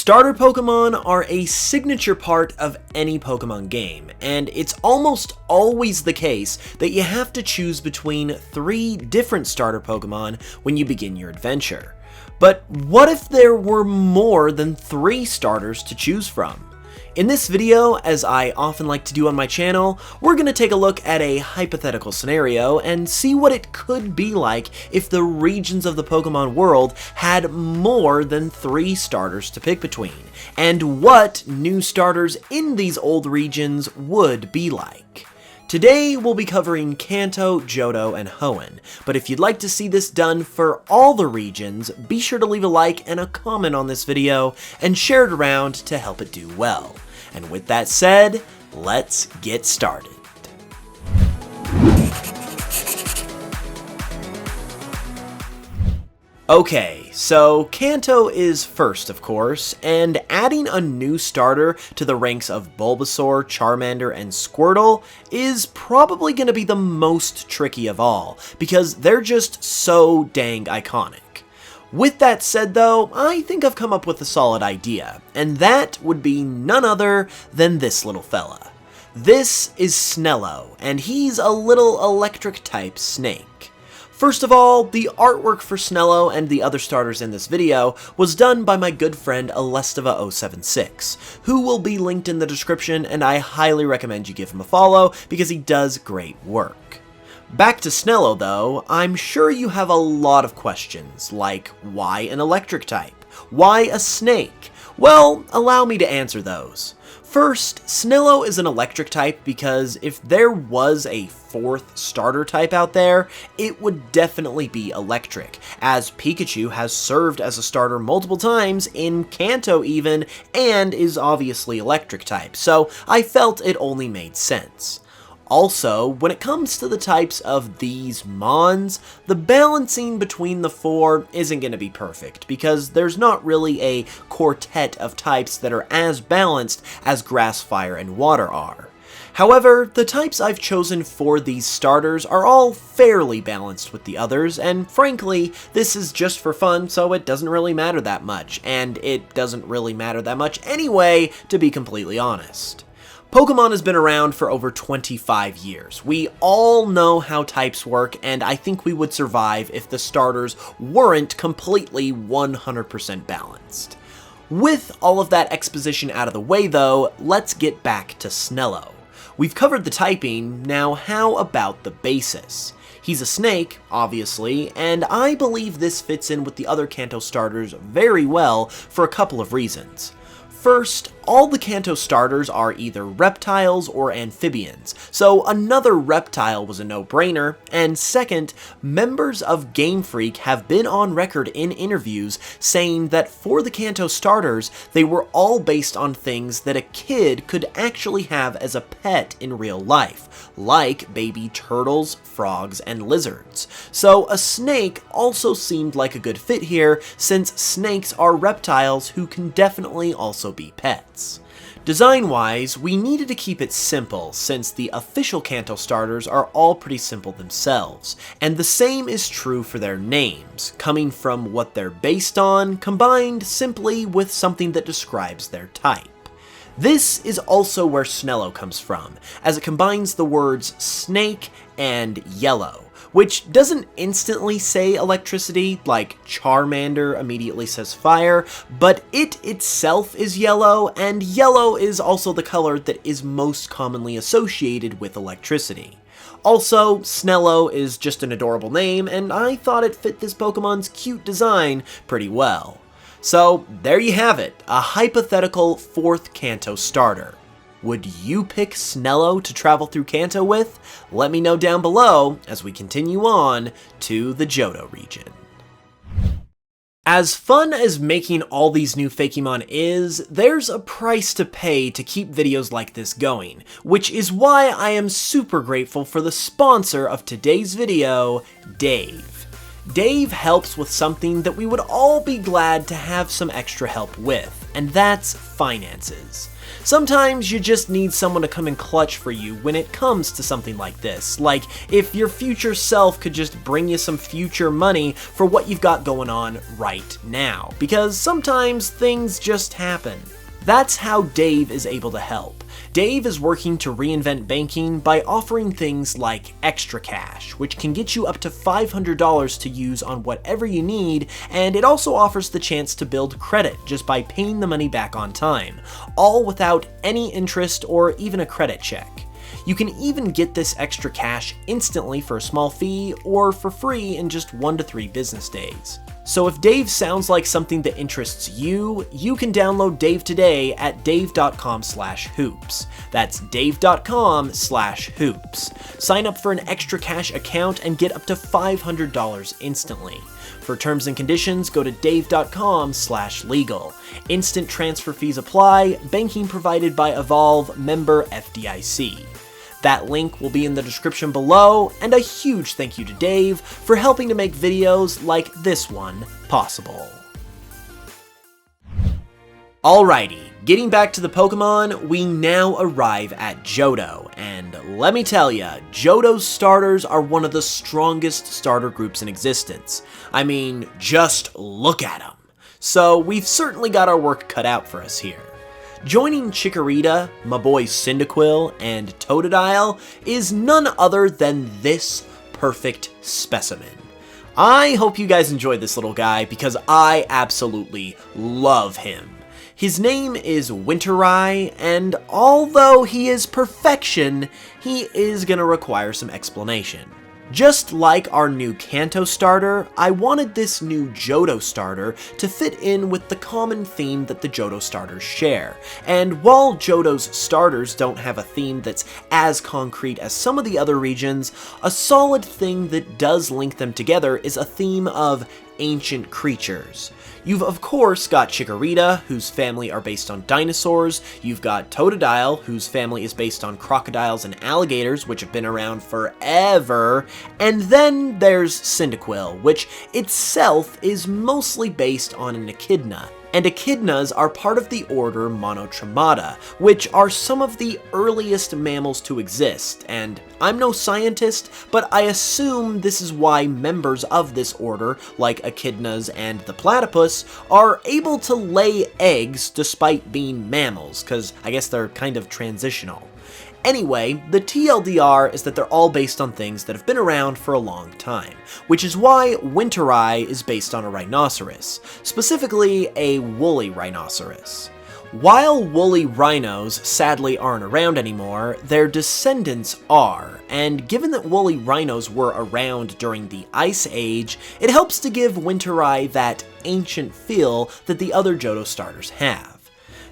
Starter Pokemon are a signature part of any Pokemon game, and it's almost always the case that you have to choose between 3 different starter Pokemon when you begin your adventure. But what if there were more than 3 starters to choose from? In this video, as I often like to do on my channel, we're going to take a look at a hypothetical scenario and see what it could be like if the regions of the Pokemon world had more than 3 starters to pick between, and what new starters in these old regions would be like. Today, we'll be covering Kanto, Johto, and Hoenn, but if you'd like to see this done for all the regions, be sure to leave a like and a comment on this video, and share it around to help it do well. And with that said, let's get started. Okay, so Kanto is first, of course, and adding a new starter to the ranks of Bulbasaur, Charmander, and Squirtle is probably going to be the most tricky of all, because they're just so dang iconic. With that said though, I think I've come up with a solid idea, and that would be none other than this little fella. This is Snello, and he's a little electric type snake. First of all, the artwork for Snello and the other starters in this video was done by my good friend Alestiva076, who will be linked in the description, and I highly recommend you give him a follow because he does great work. Back to Snello though, I'm sure you have a lot of questions, like why an electric type? Why a snake? Well, allow me to answer those. First, Snello is an electric type because if there was a 4th starter type out there, it would definitely be electric, as Pikachu has served as a starter multiple times, in Kanto even, and is obviously electric type, so I felt it only made sense. Also, when it comes to the types of these Mons, the balancing between the 4 isn't going to be perfect, because there's not really a quartet of types that are as balanced as Grass, Fire, and Water are. However, the types I've chosen for these starters are all fairly balanced with the others, and frankly, this is just for fun, so it doesn't really matter that much, and it doesn't really matter that much anyway, to be completely honest. Pokemon has been around for over 25 years. We all know how types work, and I think we would survive if the starters weren't completely 100% balanced. With all of that exposition out of the way though, let's get back to Snello. We've covered the typing, now how about the basis? He's a snake, obviously, and I believe this fits in with the other Kanto starters very well for a couple of reasons. First, all the Kanto starters are either reptiles or amphibians, so another reptile was a no-brainer, and second, members of Game Freak have been on record in interviews saying that for the Kanto starters, they were all based on things that a kid could actually have as a pet in real life, like baby turtles, frogs, and lizards. So a snake also seemed like a good fit here, since snakes are reptiles who can definitely also be pets. Design-wise, we needed to keep it simple, since the official Kanto starters are all pretty simple themselves, and the same is true for their names, coming from what they're based on, combined simply with something that describes their type. This is also where Snello comes from, as it combines the words snake and yellow, which doesn't instantly say electricity like Charmander immediately says fire, but it itself is yellow, and yellow is also the color that is most commonly associated with electricity. Also, Snello is just an adorable name, and I thought it fit this Pokemon's cute design pretty well. So there you have it, a hypothetical 4th Kanto starter. Would you pick Snello to travel through Kanto with? Let me know down below as we continue on to the Johto region. As fun as making all these new Fakemon is, there's a price to pay to keep videos like this going, which is why I am super grateful for the sponsor of today's video, Dave. Dave helps with something that we would all be glad to have some extra help with, and that's finances. Sometimes you just need someone to come in clutch for you when it comes to something like this, like if your future self could just bring you some future money for what you've got going on right now, because sometimes things just happen. That's how Dave is able to help. Dave is working to reinvent banking by offering things like extra cash, which can get you up to $500 to use on whatever you need, and it also offers the chance to build credit just by paying the money back on time, all without any interest or even a credit check. You can even get this extra cash instantly for a small fee or for free in just 1 to 3 business days. So if Dave sounds like something that interests you, you can download Dave today at dave.com/hoops. That's dave.com/hoops. Sign up for an extra cash account and get up to $500 instantly. For terms and conditions, go to dave.com/legal. Instant transfer fees apply, banking provided by Evolve, member FDIC. That link will be in the description below, and a huge thank you to Dave for helping to make videos like this one possible. Alrighty, getting back to the Pokemon, we now arrive at Johto, and let me tell ya, Johto's starters are one of the strongest starter groups in existence. I mean, just look at them. So we've certainly got our work cut out for us here. Joining Chikorita, my boy Cyndaquil, and Totodile is none other than this perfect specimen. I hope you guys enjoyed this little guy because I absolutely love him. His name is Winterai, and although he is perfection, he is gonna require some explanation. Just like our new Kanto starter, I wanted this new Johto starter to fit in with the common theme that the Johto starters share. And while Johto's starters don't have a theme that's as concrete as some of the other regions, a solid thing that does link them together is a theme of ancient creatures. You've of course got Chikorita, whose family are based on dinosaurs, you've got Totodile, whose family is based on crocodiles and alligators, which have been around forever, and then there's Cyndaquil, which itself is mostly based on an echidna. And echidnas are part of the order Monotremata, which are some of the earliest mammals to exist, and I'm no scientist, but I assume this is why members of this order, like echidnas and the platypus, are able to lay eggs despite being mammals, because I guess they're kind of transitional. Anyway, the TLDR is that they're all based on things that have been around for a long time, which is why Winterai is based on a rhinoceros, specifically a woolly rhinoceros. While woolly rhinos sadly aren't around anymore, their descendants are, and given that woolly rhinos were around during the Ice Age, it helps to give Winterai that ancient feel that the other Johto starters have.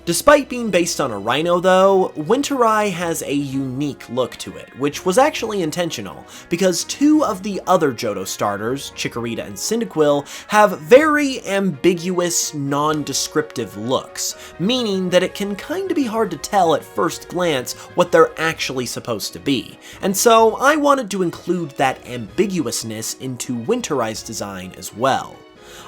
Despite being based on a rhino though, Winterai has a unique look to it, which was actually intentional, because 2 of the other Johto starters, Chikorita and Cyndaquil, have very ambiguous, non-descriptive looks, meaning that it can kinda be hard to tell at first glance what they're actually supposed to be, and so I wanted to include that ambiguousness into Winterai's design as well.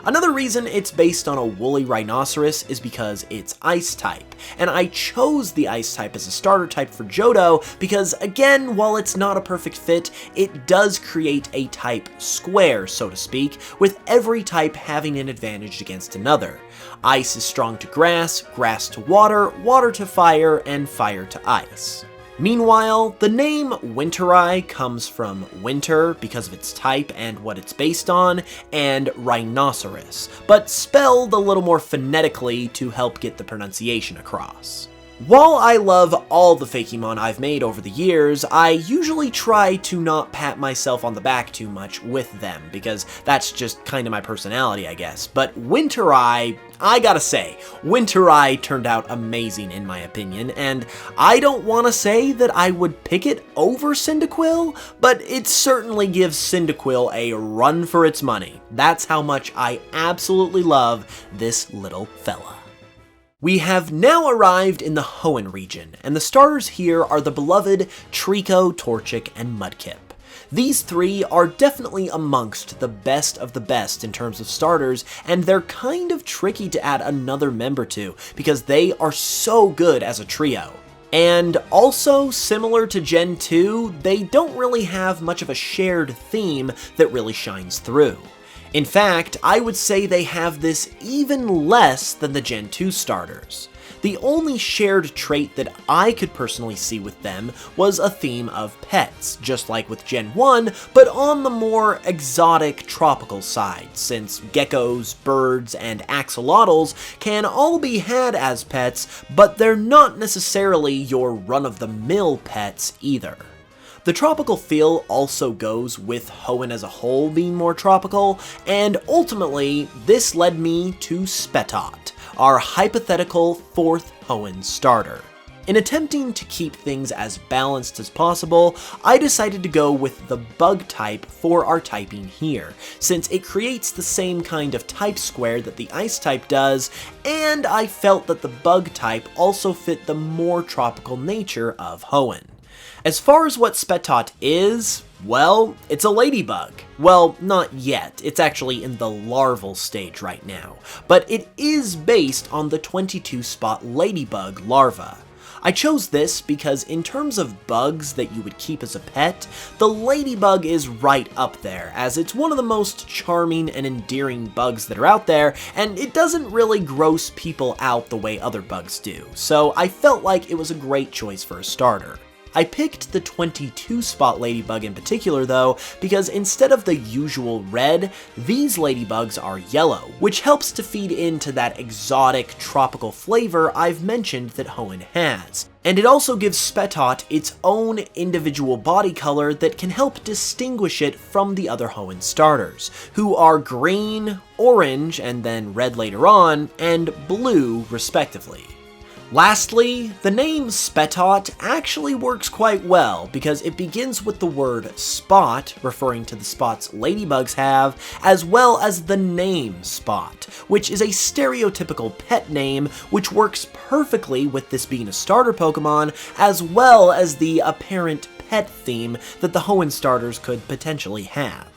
Another reason it's based on a woolly rhinoceros is because it's ice type, and I chose the ice type as a starter type for Johto because, again, while it's not a perfect fit, it does create a type square, so to speak, with every type having an advantage against another. Ice is strong to grass, grass to water, water to fire, and fire to ice. Meanwhile, the name Winterai comes from winter because of its type and what it's based on, and rhinoceros, but spelled a little more phonetically to help get the pronunciation across. While I love all the Fakemon I've made over the years, I usually try to not pat myself on the back too much with them, because that's just kind of my personality, I guess. But Winterai, I gotta say, Winterai turned out amazing in my opinion, and I don't want to say that I would pick it over Cyndaquil, but it certainly gives Cyndaquil a run for its money. That's how much I absolutely love this little fella. We have now arrived in the Hoenn region, and the starters here are the beloved Treecko, Torchic, and Mudkip. These three are definitely amongst the best of the best in terms of starters, and they're kind of tricky to add another member to because they are so good as a trio. And also, similar to Gen 2, they don't really have much of a shared theme that really shines through. In fact, I would say they have this even less than the Gen 2 starters. The only shared trait that I could personally see with them was a theme of pets, just like with Gen 1, but on the more exotic tropical side, since geckos, birds, and axolotls can all be had as pets, but they're not necessarily your run-of-the-mill pets either. The tropical feel also goes with Hoenn as a whole being more tropical, and ultimately, this led me to Spetot, our hypothetical 4th Hoenn starter. In attempting to keep things as balanced as possible, I decided to go with the bug type for our typing here, since it creates the same kind of type square that the ice type does, and I felt that the bug type also fit the more tropical nature of Hoenn. As far as what Spetot is, well, it's a ladybug. Well, not yet, it's actually in the larval stage right now, but it is based on the 22-spot ladybug larva. I chose this because in terms of bugs that you would keep as a pet, the ladybug is right up there, as it's one of the most charming and endearing bugs that are out there, and it doesn't really gross people out the way other bugs do, so I felt like it was a great choice for a starter. I picked the 22-spot ladybug in particular though, because instead of the usual red, these ladybugs are yellow, which helps to feed into that exotic tropical flavor I've mentioned that Hoenn has. And it also gives Spetot its own individual body color that can help distinguish it from the other Hoenn starters, who are green, orange, and then red later on, and blue respectively. Lastly, the name Spetot actually works quite well because it begins with the word spot, referring to the spots ladybugs have, as well as the name Spot, which is a stereotypical pet name which works perfectly with this being a starter Pokemon, as well as the apparent pet theme that the Hoenn starters could potentially have.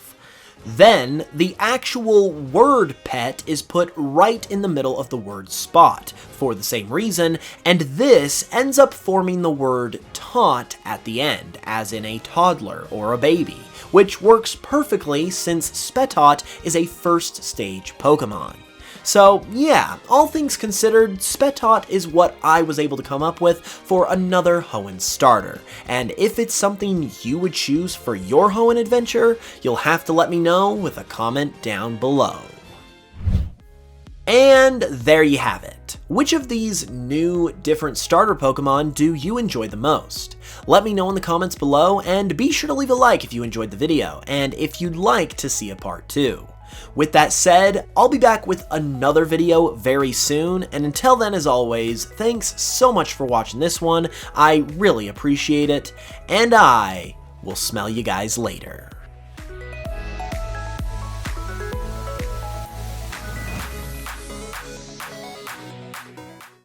Then, the actual word pet is put right in the middle of the word spot, for the same reason, and this ends up forming the word tot at the end, as in a toddler or a baby, which works perfectly since Spetot is a first stage Pokemon. So yeah, all things considered, Spetot is what I was able to come up with for another Hoenn starter, and if it's something you would choose for your Hoenn adventure, you'll have to let me know with a comment down below. And there you have it. Which of these new, different starter Pokemon do you enjoy the most? Let me know in the comments below, and be sure to leave a like if you enjoyed the video, and if you'd like to see a part 2. With that said, I'll be back with another video very soon, and until then, as always, thanks so much for watching this one, I really appreciate it, and I will smell you guys later.